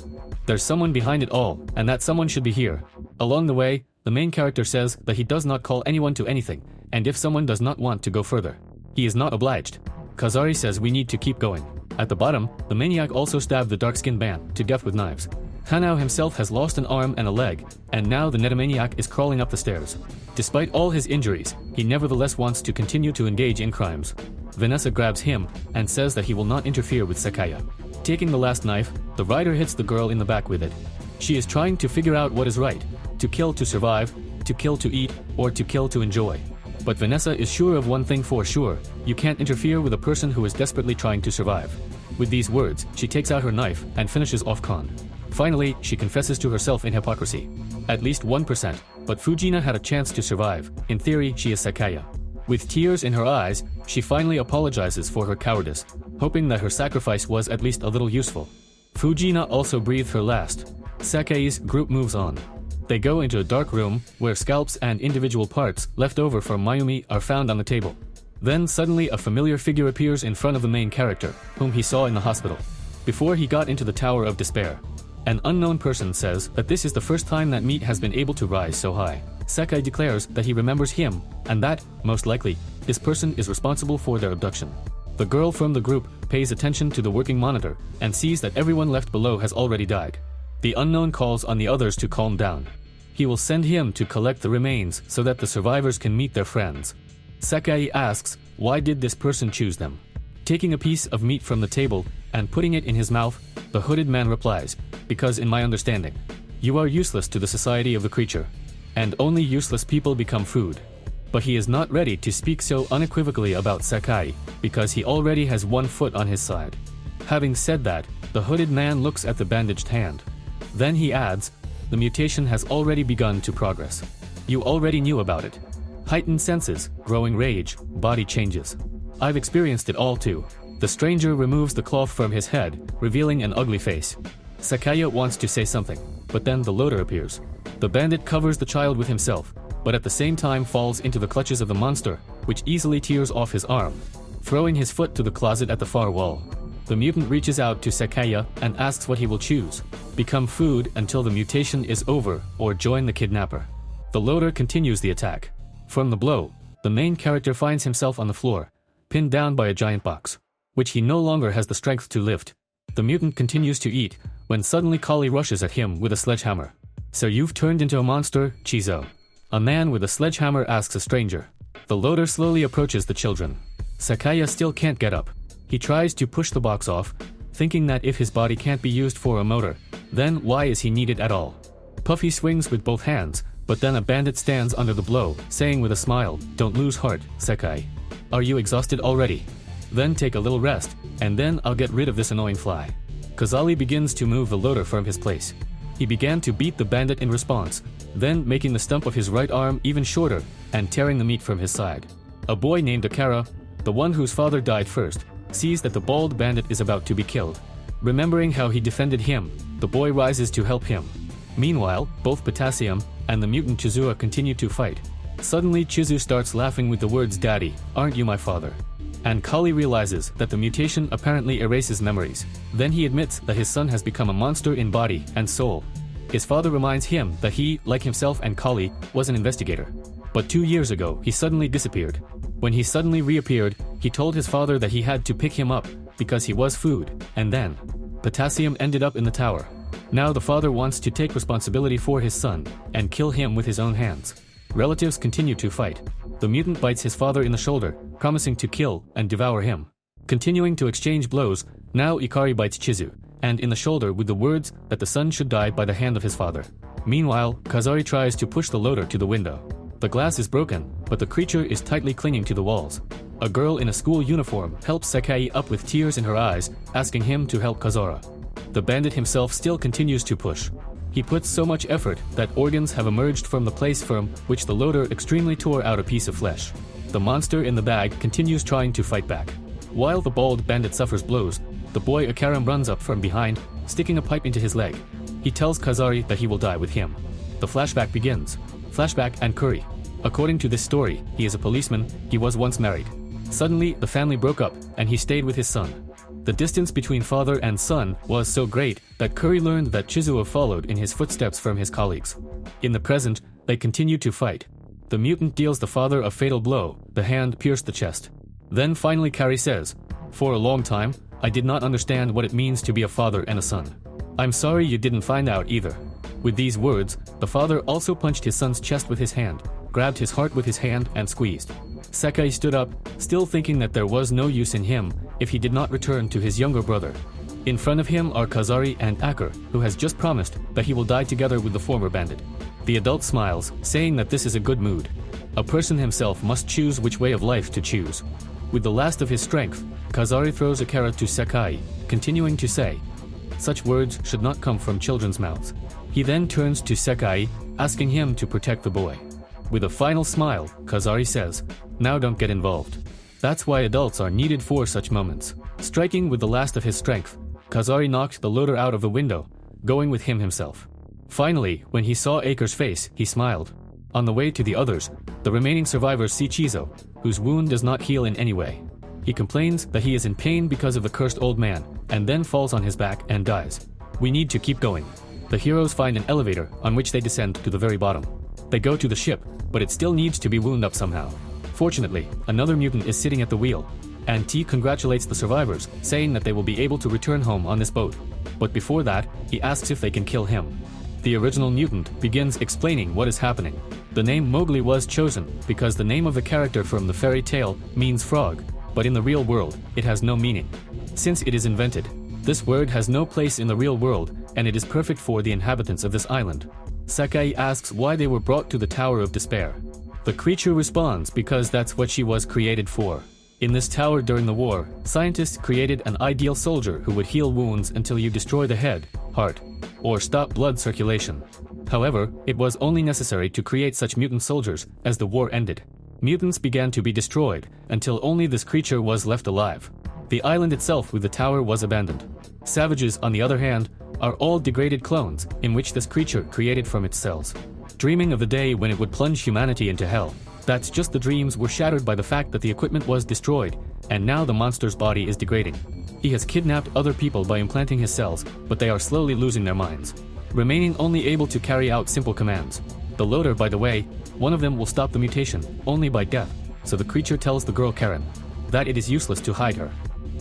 There's someone behind it all, and that someone should be here. Along the way, the main character says that he does not call anyone to anything, and if someone does not want to go further, he is not obliged. Kazari says we need to keep going. At the bottom, the maniac also stabbed the dark-skinned man to death with knives. Hanao himself has lost an arm and a leg, and now the netamaniac is crawling up the stairs. Despite all his injuries, he nevertheless wants to continue to engage in crimes. Vanessa grabs him and says that he will not interfere with Sakae. Taking the last knife, the rider hits the girl in the back with it. She is trying to figure out what is right, to kill to survive, to kill to eat, or to kill to enjoy. But Vanessa is sure of one thing for sure: you can't interfere with a person who is desperately trying to survive. With these words, she takes out her knife and finishes off Khan. Finally, she confesses to herself in hypocrisy. At least 1%, but Fujina had a chance to survive. In theory, she is Sakae. With tears in her eyes, she finally apologizes for her cowardice, hoping that her sacrifice was at least a little useful. Fujina also breathed her last. Sakae's group moves on. They go into a dark room where scalps and individual parts left over from Mayumi are found on the table. Then suddenly a familiar figure appears in front of the main character, whom he saw in the hospital. Before he got into the Tower of Despair, an unknown person says that this is the first time that meat has been able to rise so high. Sakae declares that he remembers him, and that, most likely, this person is responsible for their abduction. The girl from the group pays attention to the working monitor and sees that everyone left below has already died. The unknown calls on the others to calm down. He will send him to collect the remains so that the survivors can meet their friends. Sakae asks, why did this person choose them? Taking a piece of meat from the table and putting it in his mouth, the hooded man replies, because in my understanding, you are useless to the society of the creature, and only useless people become food. But he is not ready to speak so unequivocally about Sakae, because he already has one foot on his side. Having said that, the hooded man looks at the bandaged hand. Then he adds, the mutation has already begun to progress. You already knew about it. Heightened senses, growing rage, body changes. I've experienced it all too. The stranger removes the cloth from his head, revealing an ugly face. Sakae wants to say something, but then the loader appears. The bandit covers the child with himself, but at the same time falls into the clutches of the monster, which easily tears off his arm, throwing his foot to the closet at the far wall. The mutant reaches out to Sakae and asks what he will choose: become food until the mutation is over, or join the kidnapper. The loader continues the attack. From the blow, the main character finds himself on the floor, pinned down by a giant box, which he no longer has the strength to lift. The mutant continues to eat, when suddenly Kali rushes at him with a sledgehammer. So you've turned into a monster, Chizo? A man with a sledgehammer asks a stranger. The loader slowly approaches the children. Sakae still can't get up. He tries to push the box off, thinking that if his body can't be used for a motor, then why is he needed at all? Puffy swings with both hands, But then a bandit stands under the blow, saying with a smile, "Don't lose heart, Sakae. Are you exhausted already? Then take a little rest, and then I'll get rid of this annoying fly." Kazali begins to move the loader from his place. He began to beat the bandit in response, then making the stump of his right arm even shorter and tearing the meat from his side. A boy named Akara, the one whose father died first, sees that the bald bandit is about to be killed. Remembering how he defended him, the boy rises to help him. Meanwhile, both Potassium and the mutant Chizua continue to fight. Suddenly, Chizu starts laughing with the words, "Daddy, aren't you my father?" And Kali realizes that the mutation apparently erases memories. Then he admits that his son has become a monster in body and soul. His father reminds him that he, like himself and Kali, was an investigator. But 2 years ago, he suddenly disappeared. When he suddenly reappeared, he told his father that he had to pick him up because he was food, and then Potassium ended up in the tower. Now the father wants to take responsibility for his son and kill him with his own hands. Relatives continue to fight. The mutant bites his father in the shoulder, promising to kill and devour him. Continuing to exchange blows, now Ikari bites Chizu, and in the shoulder with the words that the son should die by the hand of his father. Meanwhile, Kazari tries to push the loader to the window. The glass is broken, but the creature is tightly clinging to the walls. A girl in a school uniform helps Sakae up with tears in her eyes, asking him to help Kazara. The bandit himself still continues to push. He puts so much effort that organs have emerged from the place from which the loader extremely tore out a piece of flesh. The monster in the bag continues trying to fight back. While the bald bandit suffers blows, the boy Akaram runs up from behind, sticking a pipe into his leg. He tells Kazari that he will die with him. The flashback begins. Flashback and Curry. According to this story, he is a policeman, he was once married. Suddenly, the family broke up, and he stayed with his son. The distance between father and son was so great that Curry learned that Chizua followed in his footsteps from his colleagues. In the present, they continue to fight. The mutant deals the father a fatal blow, the hand pierced the chest. Then finally Curry says, "For a long time, I did not understand what it means to be a father and a son. I'm sorry you didn't find out either." With these words, the father also punched his son's chest with his hand, grabbed his heart with his hand and squeezed. Sakae stood up, still thinking that there was no use in him if he did not return to his younger brother. In front of him are Kazari and Aker, who has just promised that he will die together with the former bandit. The adult smiles, saying that this is a good mood. A person himself must choose which way of life to choose. With the last of his strength, Kazari throws a carrot to Sakae, continuing to say, "Such words should not come from children's mouths." He then turns to Sakae, asking him to protect the boy. With a final smile, Kazari says, "Now don't get involved." That's why adults are needed for such moments. Striking with the last of his strength, Kazari knocked the loader out of the window, going with him himself. Finally, when he saw Aker's face, he smiled. On the way to the others, the remaining survivors see Chizo, whose wound does not heal in any way. He complains that he is in pain because of the cursed old man, and then falls on his back and dies. We need to keep going. The heroes find an elevator on which they descend to the very bottom. They go to the ship, but it still needs to be wound up somehow. Fortunately, another mutant is sitting at the wheel, and T congratulates the survivors, saying that they will be able to return home on this boat. But before that, he asks if they can kill him. The original mutant begins explaining what is happening. The name Mowgli was chosen because the name of the character from the fairy tale means frog, but in the real world, it has no meaning. Since it is invented, this word has no place in the real world, and it is perfect for the inhabitants of this island. Sakae asks why they were brought to the Tower of Despair. The creature responds because that's what she was created for. In this tower during the war, scientists created an ideal soldier who would heal wounds until you destroy the head, heart, or stop blood circulation. However, it was only necessary to create such mutant soldiers as the war ended. Mutants began to be destroyed until only this creature was left alive. The island itself with the tower was abandoned. Savages, on the other hand, are all degraded clones in which this creature created from its cells. Dreaming of the day when it would plunge humanity into hell. That's just the dreams were shattered by the fact that the equipment was destroyed, and now the monster's body is degrading. He has kidnapped other people by implanting his cells, but they are slowly losing their minds, remaining only able to carry out simple commands. The loader, by the way, one of them will stop the mutation only by death, so the creature tells the girl Karen that it is useless to hide her.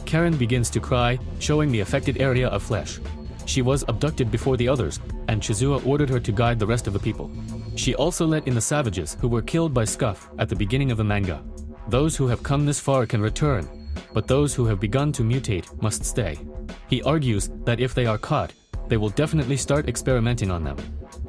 Karen begins to cry, showing the affected area of flesh. She was abducted before the others, and Chizua ordered her to guide the rest of the people. She also let in the savages who were killed by Scuff at the beginning of the manga. Those who have come this far can return, but those who have begun to mutate must stay. He argues that if they are caught, they will definitely start experimenting on them.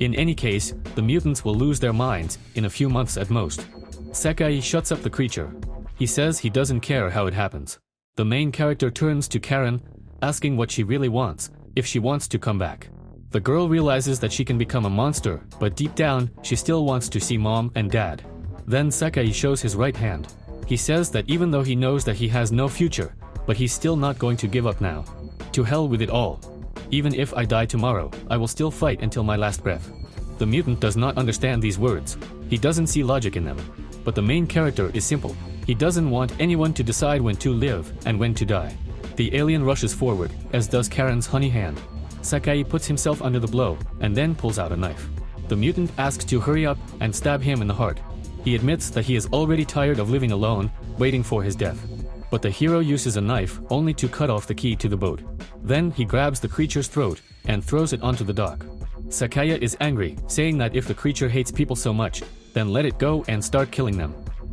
In any case, the mutants will lose their minds in a few months at most. Sakae shuts up the creature. He says he doesn't care how it happens. The main character turns to Karen, asking what she really wants, if she wants to come back. The girl realizes that she can become a monster, but deep down, she still wants to see mom and dad. Then Sakae shows his right hand. He says that even though he knows that he has no future, but he's still not going to give up now. To hell with it all. Even if I die tomorrow, I will still fight until my last breath. The mutant does not understand these words. He doesn't see logic in them. But the main character is simple. He doesn't want anyone to decide when to live and when to die. The alien rushes forward, as does Karen's honey hand. Sakae puts himself under the blow, and then pulls out a knife. The mutant asks to hurry up and stab him in the heart. He admits that he is already tired of living alone, waiting for his death. But the hero uses a knife only to cut off the key to the boat. Then he grabs the creature's throat and throws it onto the dock. Sakae is angry, saying that if the creature hates people so much, then let it go and start killing them.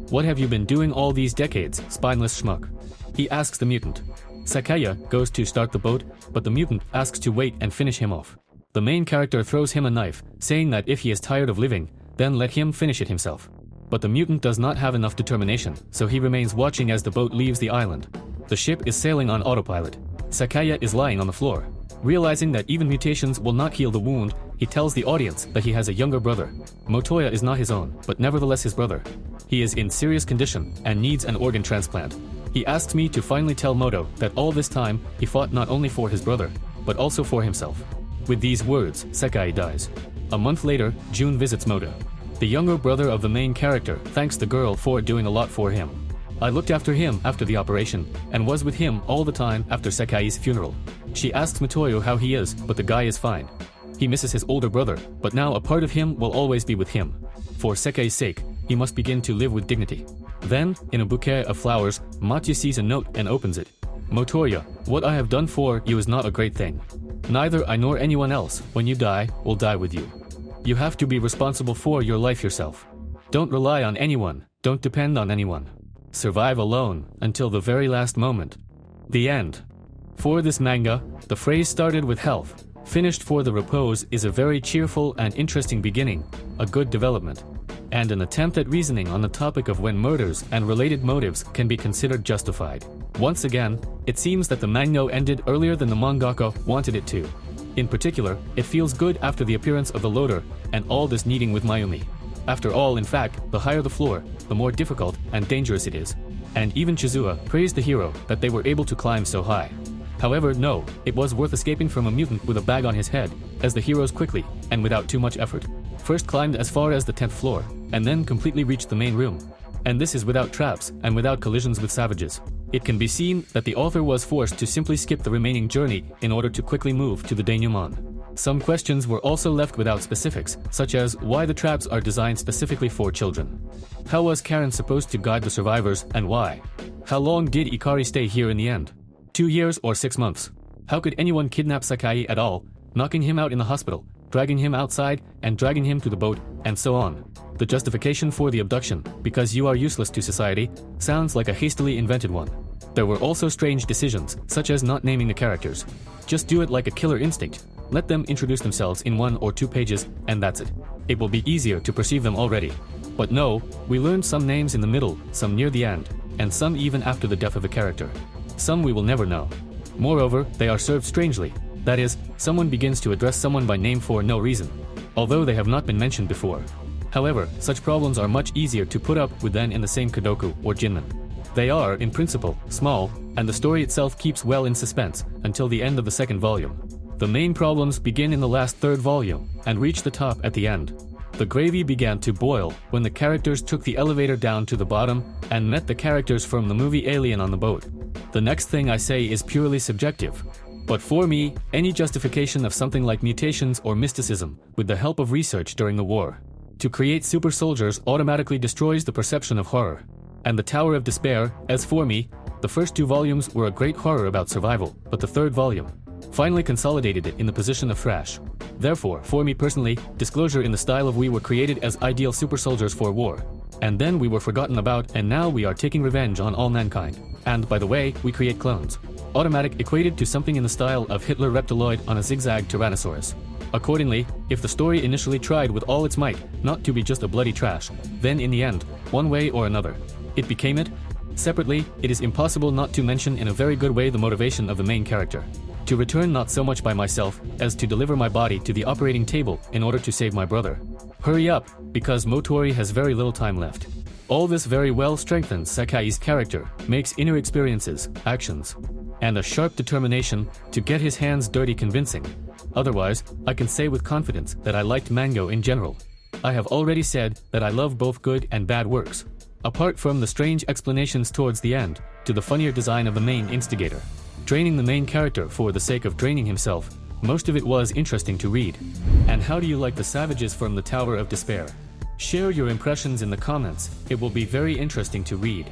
What have you been doing all these decades, spineless schmuck? He asks the mutant. Sakae goes to start the boat, but the mutant asks to wait and finish him off. The main character throws him a knife, saying that if he is tired of living, then let him finish it himself. But the mutant does not have enough determination, so he remains watching as the boat leaves the island. The ship is sailing on autopilot. Sakae is lying on the floor. Realizing that even mutations will not heal the wound, he tells the audience that he has a younger brother. Motoya is not his own, but nevertheless his brother. He is in serious condition and needs an organ transplant. He asks me to finally tell Moto that all this time he fought not only for his brother, but also for himself. With these words, Sakae dies. A month later, Jun visits Moto. The younger brother of the main character thanks the girl for doing a lot for him. I looked after him after the operation, and was with him all the time after Sakae's funeral. She asks Motoyo how he is, but the guy is fine. He misses his older brother, but now a part of him will always be with him. For Sakae's sake, he must begin to live with dignity. Then, in a bouquet of flowers, Matya sees a note and opens it. Motoya, what I have done for you is not a great thing. Neither I nor anyone else, when you die, will die with you. You have to be responsible for your life yourself. Don't rely on anyone, don't depend on anyone. Survive alone until the very last moment. The end. For this manga, the phrase started with health, finished for the repose is a very cheerful and interesting beginning, a good development, and an attempt at reasoning on the topic of when murders and related motives can be considered justified. Once again, it seems that the manga ended earlier than the mangaka wanted it to. In particular, it feels good after the appearance of the loader and all this kneading with Mayumi. After all, in fact, the higher the floor, the more difficult and dangerous it is. And even Chizua praised the hero that they were able to climb so high. However, no, it was worth escaping from a mutant with a bag on his head, as the heroes quickly, and without too much effort, first climbed as far as the 10th floor, and then completely reached the main room. And this is without traps and without collisions with savages. It can be seen that the author was forced to simply skip the remaining journey in order to quickly move to the denouement. Some questions were also left without specifics, such as why the traps are designed specifically for children. How was Karen supposed to guide the survivors and why? How long did Ikari stay here in the end? 2 years or 6 months? How could anyone kidnap Sakae at all, knocking him out in the hospital, dragging him outside and dragging him to the boat, and so on? The justification for the abduction, because you are useless to society, sounds like a hastily invented one. There were also strange decisions, such as not naming the characters. Just do it like a killer instinct. Let them introduce themselves in 1 or 2 pages, and that's it. It will be easier to perceive them already. But no, we learned some names in the middle, some near the end, and some even after the death of the character. Some we will never know. Moreover, they are served strangely. That is, someone begins to address someone by name for no reason, although they have not been mentioned before. However, such problems are much easier to put up with than in the same Kadoku or Jinman. They are, in principle, small, and the story itself keeps well in suspense until the end of the 2nd volume. The main problems begin in the last 3rd volume and reach the top at the end. The gravy began to boil when the characters took the elevator down to the bottom and met the characters from the movie Alien on the boat. The next thing I say is purely subjective. But for me, any justification of something like mutations or mysticism with the help of research during the war to create super soldiers automatically destroys the perception of horror. And the Tower of Despair, as for me, the first 2 volumes were a great horror about survival, but the 3rd volume finally consolidated it in the position of thrash. Therefore, for me personally, disclosure in the style of we were created as ideal super soldiers for war. And then we were forgotten about, and now we are taking revenge on all mankind. And, by the way, we create clones. Automatic equated to something in the style of Hitler Reptiloid on a zigzag Tyrannosaurus. Accordingly, if the story initially tried with all its might not to be just a bloody trash, then in the end, one way or another, it became it. Separately, it is impossible not to mention in a very good way the motivation of the main character. To return not so much by myself as to deliver my body to the operating table in order to save my brother. Hurry up, because Motori has very little time left. All this very well strengthens Sakae's character, makes inner experiences, actions, and a sharp determination to get his hands dirty convincing. Otherwise, I can say with confidence that I liked Manga in general. I have already said that I love both good and bad works. Apart from the strange explanations towards the end, to the funnier design of the main instigator. Draining the main character for the sake of draining himself, most of it was interesting to read. And how do you like the savages from the Tower of Despair? Share your impressions in the comments, it will be very interesting to read.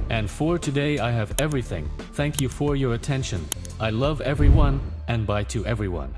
And for today I have everything. Thank you for your attention. I love everyone, and bye to everyone.